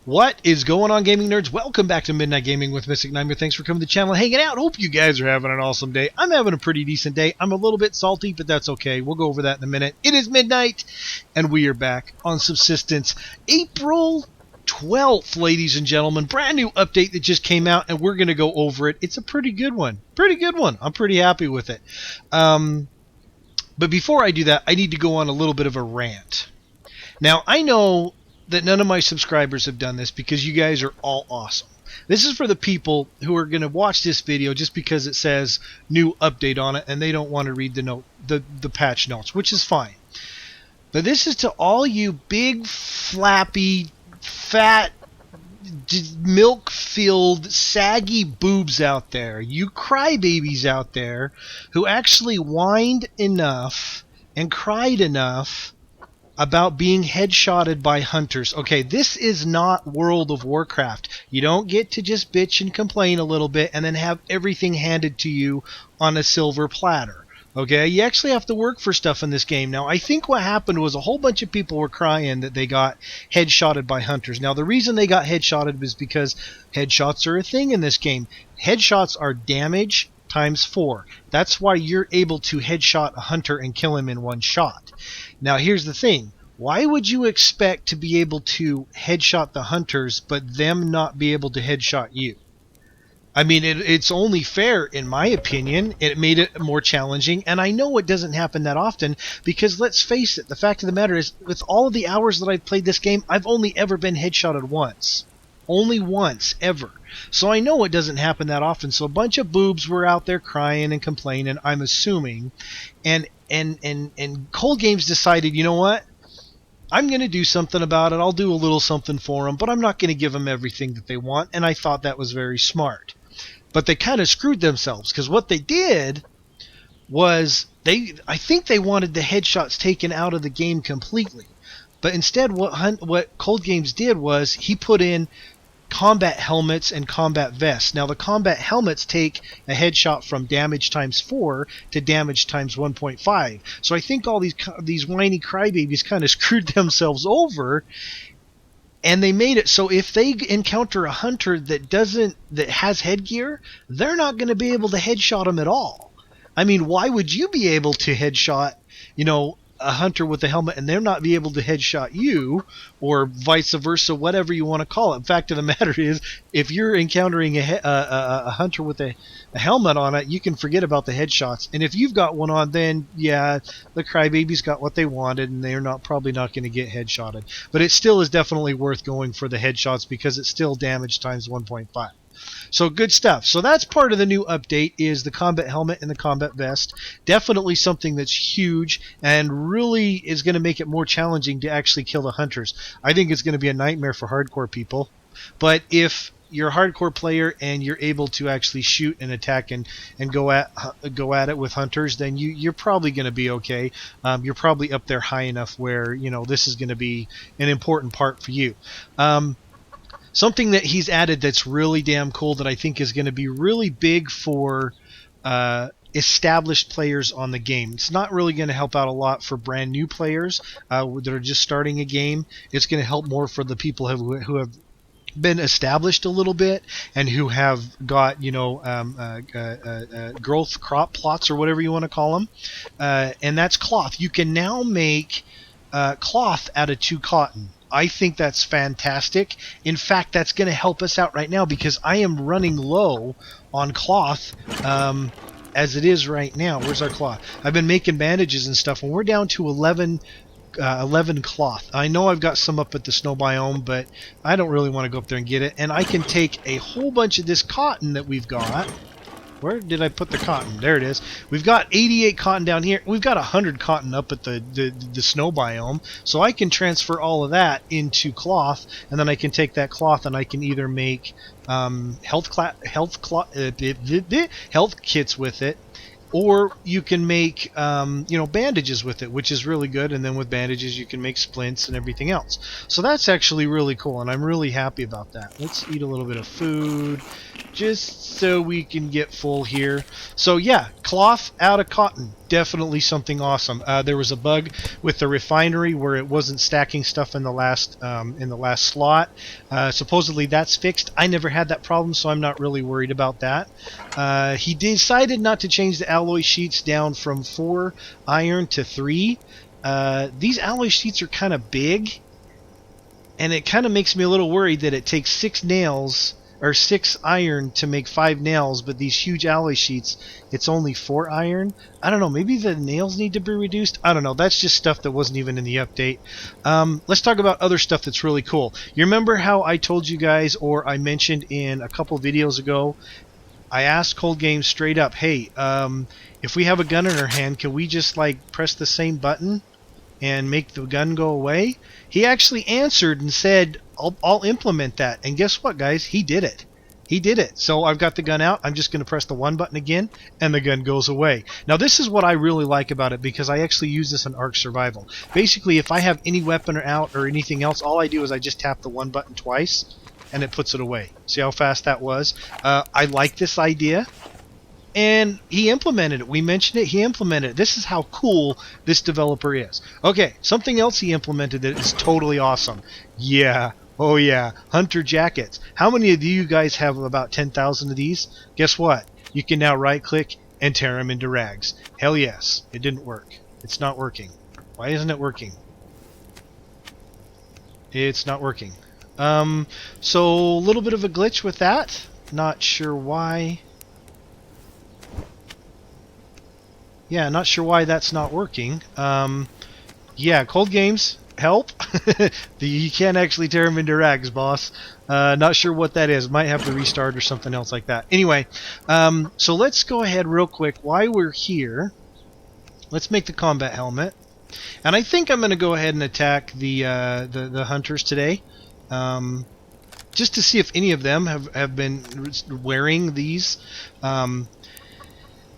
What is going on, gaming nerds? Welcome back to Midnight Gaming with Mystic Nightmare. Thanks for coming to the channel and hanging out. Hope you guys are having an awesome day. I'm having a pretty decent day. I'm a little bit salty, but that's okay. We'll go over that in a minute. It is midnight, and we are back on Subsistence. April 12th, ladies and gentlemen. Brand new update that just came out, and we're going to go over it. It's a pretty good one. Pretty good one. I'm pretty happy with it. But before I do that, I need to go on a little bit of a rant. Now, I know that none of my subscribers have done this because you guys are all awesome. This is for the people who are going to watch this video just because it says new update on it and they don't want to read the patch notes, which is fine. But this is to all you big, flappy, fat, milk-filled, saggy boobs out there, you crybabies out there who actually whined enough and cried enough about being headshotted by hunters. Okay, this is not World of Warcraft. You don't get to just bitch and complain a little bit and then have everything handed to you on a silver platter. Okay, you actually have to work for stuff in this game. Now, I think what happened was a whole bunch of people were crying that they got headshotted by hunters. Now, the reason they got headshotted was because headshots are a thing in this game. Headshots are damage times 4. That's why you're able to headshot a hunter and kill him in one shot. Now, here's the thing. Why would you expect to be able to headshot the hunters but them not be able to headshot you? I mean, it's only fair, in my opinion. It made it more challenging, and I know it doesn't happen that often because, let's face it, the fact of the matter is, with all of the hours that I've played this game, I've only ever been headshotted once. Only once, ever. So I know it doesn't happen that often. So a bunch of boobs were out there crying and complaining, I'm assuming, and Cold Games decided, you know what? I'm going to do something about it. I'll do a little something for them, but I'm not going to give them everything that they want, and I thought that was very smart. But they kind of screwed themselves, because what they did was, I think they wanted the headshots taken out of the game completely. But instead, what Cold Games did was, he put in combat helmets and combat vests. Now, the combat helmets take a headshot from damage times 4 to damage times 1.5. So I think all these whiny crybabies kind of screwed themselves over, and they made it so if they encounter a hunter that has headgear, they're not going to be able to headshot them at all. I mean, why would you be able to headshot, a hunter with a helmet and they're not be able to headshot you, or vice versa, whatever you want to call it? The fact of the matter is, if you're encountering a hunter with a helmet on it, you can forget about the headshots. And if you've got one on, then yeah, the crybabies got what they wanted and they're probably not going to get headshotted. But it still is definitely worth going for the headshots because it's still damage times 1.5. So good stuff. So that's part of the new update, is the combat helmet and the combat vest. Definitely something that's huge and really is going to make it more challenging to actually kill the hunters. I think it's going to be a nightmare for hardcore people. But if you're a hardcore player and you're able to actually shoot and attack and go at it with hunters, then you're probably going to be okay. You're probably up there high enough where this is going to be an important part for you. Something that he's added that's really damn cool that I think is going to be really big for established players on the game. It's not really going to help out a lot for brand new players that are just starting a game. It's going to help more for the people who have been established a little bit and who have got growth crop plots or whatever you want to call them, and that's cloth. You can now make cloth out of 2 cotton. I think that's fantastic. In fact, that's going to help us out right now because I am running low on cloth as it is right now. Where's our cloth? I've been making bandages and stuff, and we're down to 11 cloth. I know I've got some up at the snow biome, but I don't really want to go up there and get it. And I can take a whole bunch of this cotton that we've got. Where did I put the cotton? There it is. We've got 88 cotton down here. We've got 100 cotton up at the snow biome. So I can transfer all of that into cloth, and then I can take that cloth and I can either make health kits with it, or you can make bandages with it, which is really good. And then with bandages you can make splints and everything else. So that's actually really cool, and I'm really happy about that. Let's eat a little bit of food just so we can get full here. So yeah, cloth out of cotton. definitely something awesome. There was a bug with the refinery where it wasn't stacking stuff in the last slot. Supposedly that's fixed. I never had that problem, so I'm not really worried about that. He decided not to change the alloy sheets down from 4 iron to 3. These alloy sheets are kind of big, and it kind of makes me a little worried that it takes 6 nails or 6 iron to make 5 nails, but these huge alloy sheets, it's only 4 iron. I don't know, maybe the nails need to be reduced. I don't know, that's just stuff that wasn't even in the update. Let's talk about other stuff that's really cool. You remember how I told you guys, or I mentioned in a couple videos ago, I asked Cold Games straight up, hey, if we have a gun in our hand, can we just like press the same button and make the gun go away? He actually answered and said, I'll implement that. And guess what, guys? He did it. He did it. So I've got the gun out. I'm just going to press the 1 button again, and the gun goes away. Now, this is what I really like about it, because I actually use this in Ark Survival. Basically, if I have any weapon out or anything else, all I do is I just tap the 1 button twice, and it puts it away. See how fast that was? I like this idea. And he implemented it. We mentioned it. He implemented it. This is how cool this developer is. Okay, something else he implemented that is totally awesome. Yeah. Oh, yeah. Hunter jackets. How many of you guys have about 10,000 of these? Guess what? You can now right-click and tear them into rags. Hell yes. It didn't work. It's not working. Why isn't it working? It's not working. So a little bit of a glitch with that. Not sure why. Yeah, not sure why that's not working. Yeah, Cold Games, help. You can't actually tear them into rags, boss. Not sure what that is. Might have to restart or something else like that. Anyway, so let's go ahead real quick. While we're here, let's make the combat helmet. And I think I'm going to go ahead and attack the hunters today. Just to see if any of them have been wearing these.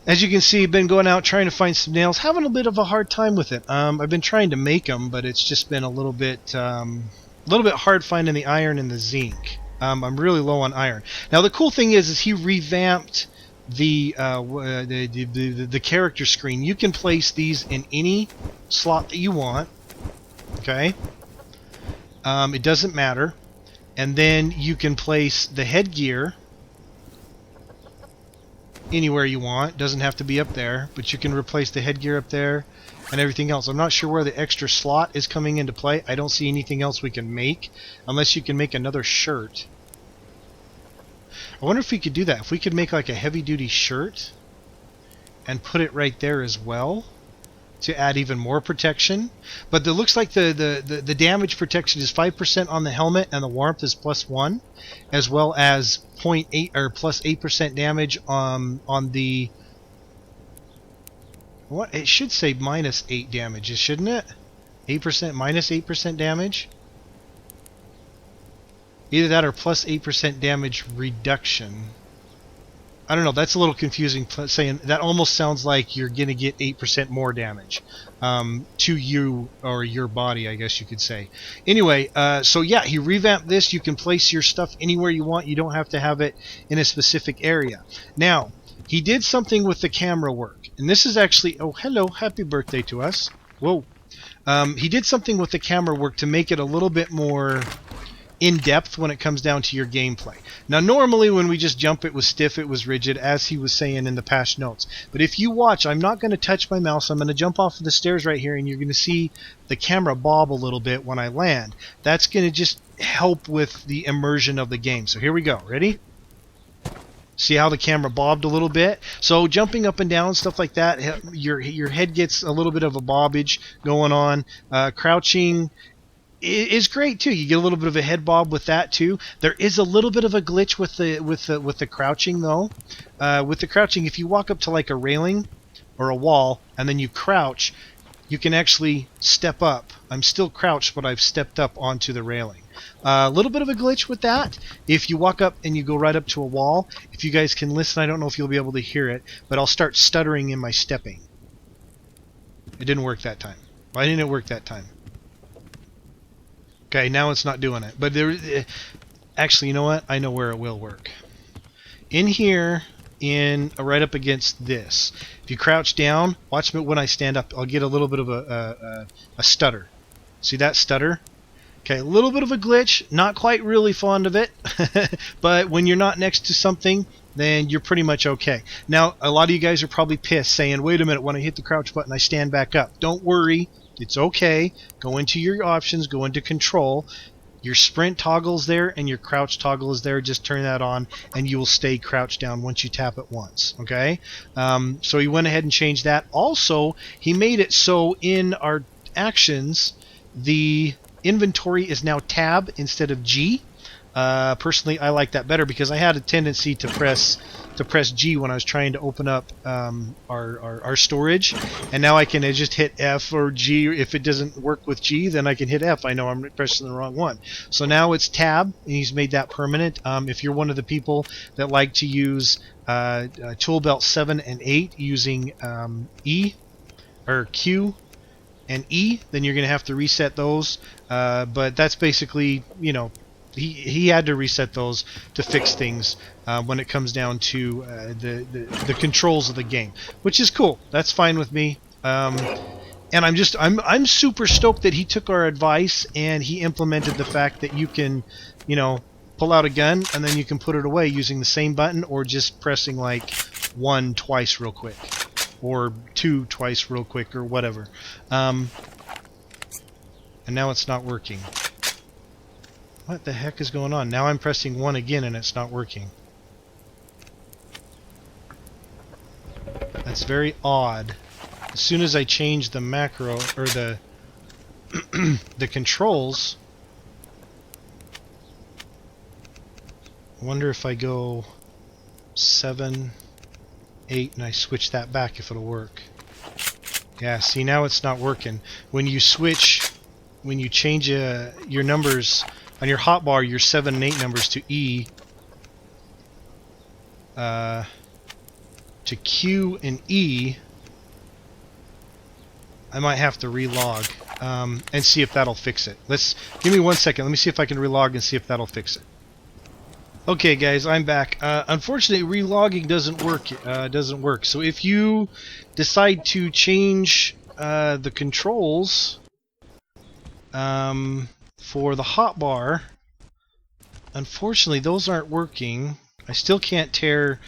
As you can see, I've been going out trying to find some nails, having a bit of a hard time with it. I've been trying to make them, but it's just been a little bit hard finding the iron and the zinc. I'm really low on iron. Now the cool thing is he revamped the character screen. You can place these in any slot that you want. Okay, it doesn't matter. And then you can place the headgear anywhere you want. Doesn't have to be up there, but you can replace the headgear up there and everything else. I'm not sure where the extra slot is coming into play. I don't see anything else we can make, unless you can make another shirt. I wonder if we could do that. If we could make like a heavy-duty shirt and put it right there as well to add even more protection. But it looks like the damage protection is 5% on the helmet, and the warmth is +1, as well as 0.8 or +8% damage on the, what, it should say -8 damage, shouldn't it? 8% -8% damage. Either that or +8% damage reduction. I don't know, that's a little confusing, saying that almost sounds like you're going to get 8% more damage to you or your body, I guess you could say. Anyway, so yeah, he revamped this. You can place your stuff anywhere you want. You don't have to have it in a specific area. Now, he did something with the camera work. And this is actually, oh, hello, happy birthday to us. Whoa. He did something with the camera work to make it a little bit more in-depth when it comes down to your gameplay. Now normally when we just jump it was stiff, it was rigid, as he was saying in the past notes. But if you watch, I'm not going to touch my mouse, I'm going to jump off of the stairs right here, and you're going to see the camera bob a little bit when I land. That's going to just help with the immersion of the game. So here we go. Ready? See how the camera bobbed a little bit? So jumping up and down, stuff like that, your head gets a little bit of a bobbage going on. Crouching is great too. You get a little bit of a head bob with that too. There is a little bit of a glitch with the crouching though. With the crouching, if you walk up to like a railing or a wall and then you crouch, you can actually step up. I'm still crouched, but I've stepped up onto the railing. A little bit of a glitch with that. If you walk up and you go right up to a wall, if you guys can listen, I don't know if you'll be able to hear it, but I'll start stuttering in my stepping. It didn't work that time. Why didn't it work that time? Okay, now it's not doing it. But there, actually, you know what? I know where it will work. In here, in right up against this. If you crouch down, watch me when I stand up. I'll get a little bit of a stutter. See that stutter? Okay, a little bit of a glitch. Not quite really fond of it, but when you're not next to something, then you're pretty much okay. Now, a lot of you guys are probably pissed, saying, "Wait a minute! When I hit the crouch button, I stand back up." Don't worry. It's okay. Go into your options. Go into control. Your sprint toggle's there and your crouch toggle is there. Just turn that on and you will stay crouched down once you tap it once. Okay? So he went ahead and changed that. Also, he made it so in our actions, the inventory is now tab instead of G. Personally, I like that better because I had a tendency to press G when I was trying to open up our storage, and now I can just hit F or G. If it doesn't work with G, then I can hit F. I know I'm pressing the wrong one. So now it's tab, and he's made that permanent. If you're one of the people that like to use tool belt 7 and 8 using E or Q and E, then you're going to have to reset those. But that's basically, you know, he had to reset those to fix things when it comes down to the controls of the game, which is cool. That's fine with me. And I'm super stoked that he took our advice and he implemented the fact that you can, you know, pull out a gun and then you can put it away using the same button or just pressing like 1 twice real quick. Or 2 twice real quick, or whatever. And now it's not working. What the heck is going on? Now I'm pressing 1 again and it's not working. That's very odd. As soon as I change the macro, or the the controls, I wonder if I go 7... 8 and I switch that back if it'll work. Yeah, see, now it's not working. When you switch, when you change your numbers on your hotbar, your 7 and 8 numbers to E, to Q and E, I might have to relog and see if that'll fix it. Give me 1 second. Let me see if I can relog and see if that'll fix it. Okay, guys, I'm back. Unfortunately, relogging doesn't work. So if you decide to change the controls for the hotbar, unfortunately, those aren't working. I still can't tear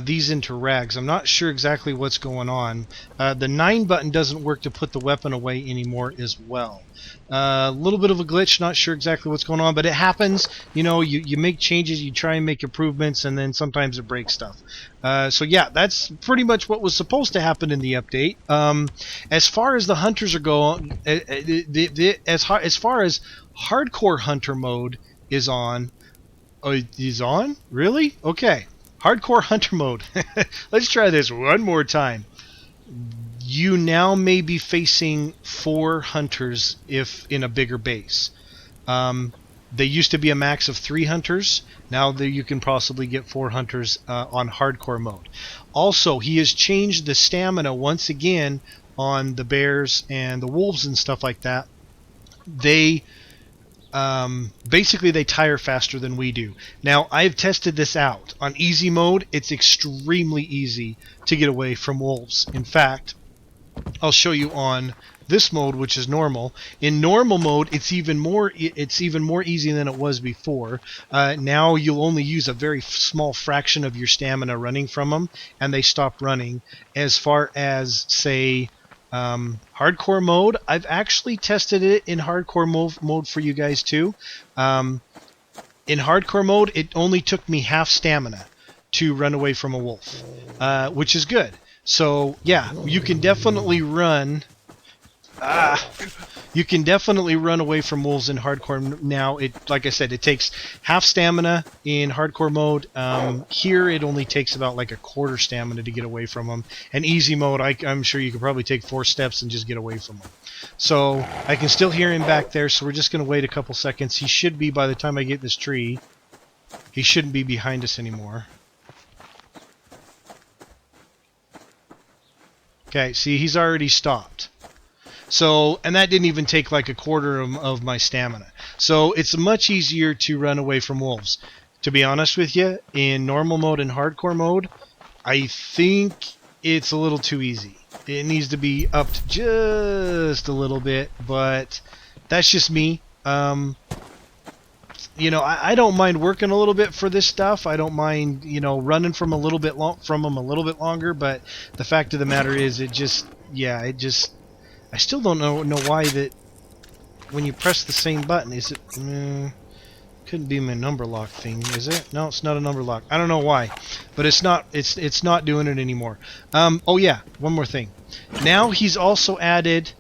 these into rags. I'm not sure exactly what's going on. The 9 button doesn't work to put the weapon away anymore as well. A little bit of a glitch, not sure exactly what's going on, but it happens. You know, you make changes, you try and make improvements, and then sometimes it breaks stuff. So yeah, that's pretty much what was supposed to happen in the update. As far as the hunters are going, as far as hardcore hunter mode is on, really? Okay. Hardcore hunter mode. Let's try this one more time. You now may be facing 4 hunters if in a bigger base. They used to be a max of 3 hunters. Now you can possibly get 4 hunters on hardcore mode. Also, he has changed the stamina once again on the bears and the wolves and stuff like that. They basically they tire faster than we do. Now, I've tested this out. On easy mode, it's extremely easy to get away from wolves. In fact, I'll show you on this mode, which is normal. In normal mode, it's even more easy than it was before. Now you'll only use a very small fraction of your stamina running from them, and they stop running. As far as, say, hardcore mode, I've actually tested it in hardcore mode for you guys too. In hardcore mode, it only took me half stamina to run away from a wolf, which is good. So yeah, you can definitely run. You can definitely run away from wolves in hardcore now. Like I said, it takes half stamina in hardcore mode. Here, it only takes about like a quarter stamina to get away from them. And easy mode, I'm sure you could probably take 4 steps and just get away from them. So I can still hear him back there. So we're just going to wait a couple seconds. He should be, by the time I get this tree, he shouldn't be behind us anymore. Okay, see, he's already stopped. So, and that didn't even take like a quarter of my stamina. So it's much easier to run away from wolves. To be honest with you, in normal mode and hardcore mode, I think it's a little too easy. It needs to be upped just a little bit, but that's just me. You know, I don't mind working a little bit for this stuff. I don't mind, you know, running from a little bit from them a little bit longer. But the fact of the matter is, it just, yeah, it just. I still don't know why that when you press the same button, is it? Couldn't be my number lock thing, is it? No, it's not a number lock. I don't know why, but it's not. It's not doing it anymore. Oh yeah, one more thing. Now he's also added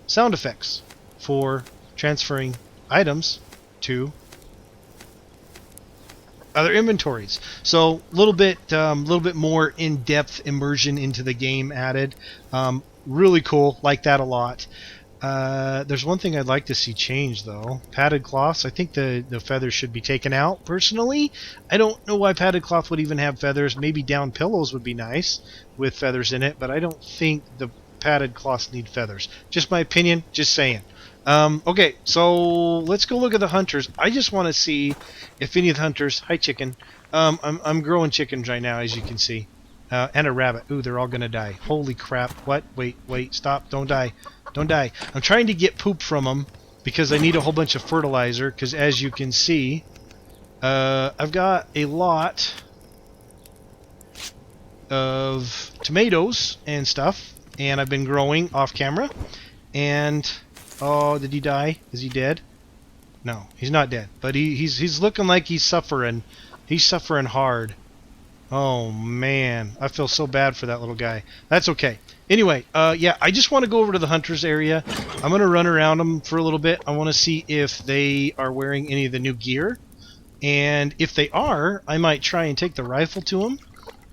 sound effects for transferring items to other inventories. So a little bit more in-depth immersion into the game added. Really cool, like that a lot. There's one thing I'd like to see change though. Padded cloths. I think the feathers should be taken out. Personally, I don't know why padded cloth would even have feathers. Maybe down pillows would be nice with feathers in it, but I don't think the padded cloths need feathers. Just my opinion. Just saying. Okay, so let's go look at the hunters. I just want to see if any of the hunters... Hi, chicken. I'm growing chickens right now, as you can see. And a rabbit. Ooh, they're all going to die. Holy crap. What? Wait, stop. Don't die. Don't die. I'm trying to get poop from them because I need a whole bunch of fertilizer, because as you can see, I've got a lot of tomatoes and stuff, and I've been growing off camera, and... Oh, did he die? Is he dead? No, he's not dead. But he's looking like he's suffering. He's suffering hard. Oh, man. I feel so bad for that little guy. That's okay. Anyway, yeah, I just want to go over to the hunters area. I'm going to run around them for a little bit. I want to see if they are wearing any of the new gear. And if they are, I might try and take the rifle to them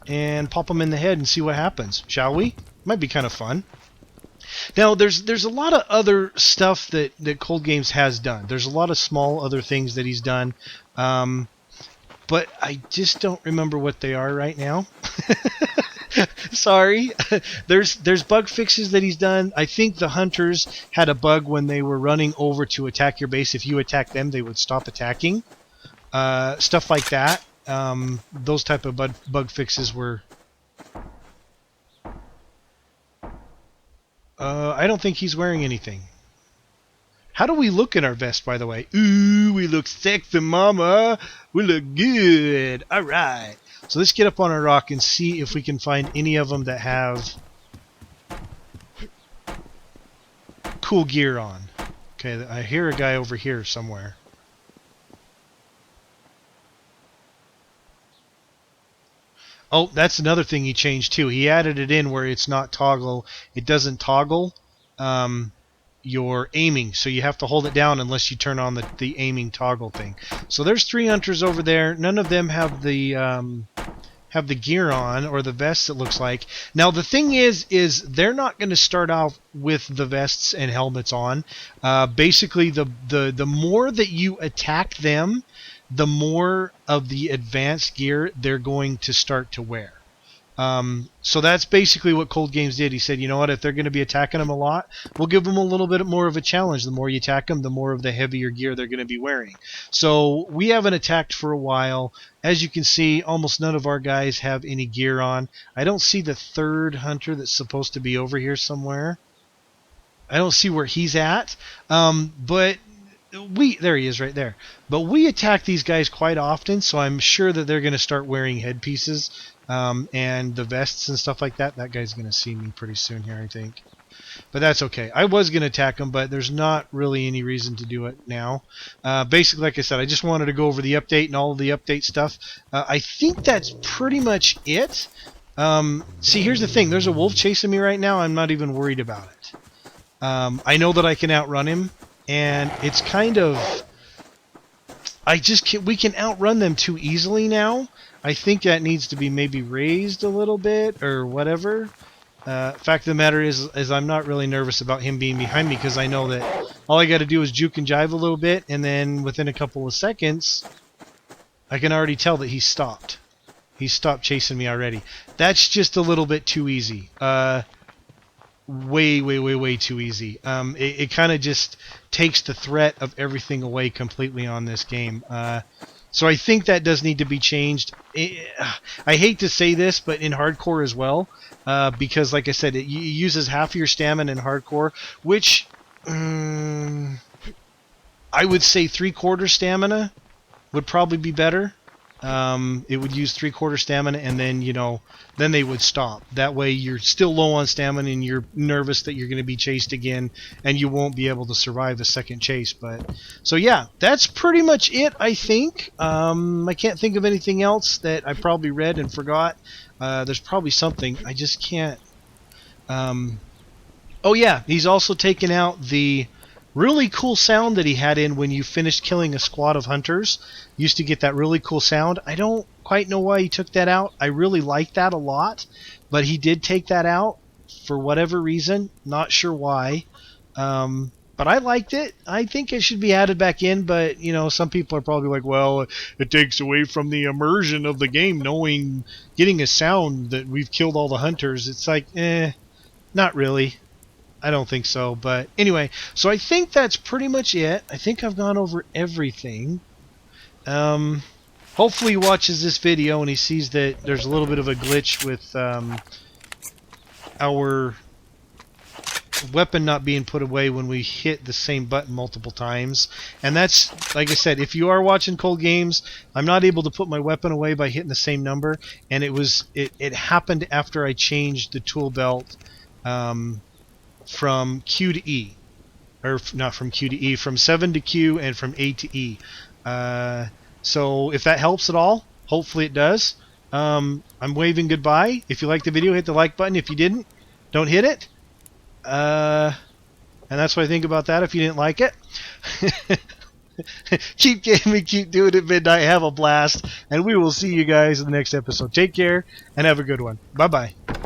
and pop them in the head and see what happens. Shall we? Might be kind of fun. Now, there's a lot of other stuff that Cold Games has done. There's a lot of small other things that he's done, but I just don't remember what they are right now. Sorry. There's bug fixes that he's done. I think the hunters had a bug when they were running over to attack your base. If you attack them, they would stop attacking. Stuff like that. Those type of bug fixes were... I don't think he's wearing anything. How do we look in our vest, by the way? Ooh, we look sexy, mama. We look good. All right. So let's get up on our rock and see if we can find any of them that have cool gear on. Okay, I hear a guy over here somewhere. Oh, that's another thing he changed too. He added it in where it's not toggle. It doesn't toggle your aiming, so you have to hold it down unless you turn on the aiming toggle thing. So there's 3 hunters over there. None of them have the gear on, or the vests, it looks like. Now the thing is they're not going to start off with the vests and helmets on. Basically, the more that you attack them, the more of the advanced gear they're going to start to wear. So that's basically what Cold Games did. He said, you know what, if they're going to be attacking them a lot, we'll give them a little bit more of a challenge. The more you attack them, the more of the heavier gear they're going to be wearing. So we haven't attacked for a while. As you can see, almost none of our guys have any gear on. I don't see the 3rd hunter that's supposed to be over here somewhere. I don't see where he's at. But there he is right there. But we attack these guys quite often, so I'm sure that they're going to start wearing headpieces and the vests and stuff like that. That guy's going to see me pretty soon here, I think. But that's okay. I was going to attack him, but there's not really any reason to do it now. Basically, like I said, I just wanted to go over the update and all of the update stuff. I think that's pretty much it. See, here's the thing. There's a wolf chasing me right now. I'm not even worried about it. I know that I can outrun him. And it's kind of... we can outrun them too easily now. I think that needs to be maybe raised a little bit or whatever. Fact of the matter is I'm not really nervous about him being behind me, because I know that all I got to do is juke and jive a little bit, and then within a couple of seconds, I can already tell that he's stopped. He's stopped chasing me already. That's just a little bit too easy. Way too easy. It kind of just takes the threat of everything away completely on this game. So I think that does need to be changed. I hate to say this, but in hardcore as well, because like I said, it uses half of your stamina in hardcore, which I would say 3/4 stamina would probably be better. It would use 3/4 stamina, and then then they would stop. That way, you're still low on stamina, and you're nervous that you're going to be chased again, and you won't be able to survive a second chase. But so yeah, that's pretty much it. I think. I can't think of anything else that I probably read and forgot. There's probably something I just can't. Oh yeah, he's also taken out the really cool sound that he had in when you finished killing a squad of hunters. Used to get that really cool sound. I don't quite know why he took that out. I really like that a lot, but he did take that out for whatever reason. Not sure why. But I liked it. I think it should be added back in, but some people are probably like, well, it takes away from the immersion of the game knowing, getting a sound that we've killed all the hunters. It's like, not really. I don't think so, but anyway, so I think that's pretty much it. I think I've gone over everything. Hopefully he watches this video and he sees that there's a little bit of a glitch with our weapon not being put away when we hit the same button multiple times. And that's, like I said, if you are watching Cold Games, I'm not able to put my weapon away by hitting the same number, and it happened after I changed the tool belt from Q to E, or not from Q to E, from 7 to Q and from A to E. So if that helps at all, hopefully it does. I'm waving goodbye. If you liked the video, hit the like button. If you didn't, don't hit it. And that's what I think about that if you didn't like it. Keep gaming, keep doing it midnight, have a blast, and we will see you guys in the next episode. Take care, and have a good one. Bye-bye.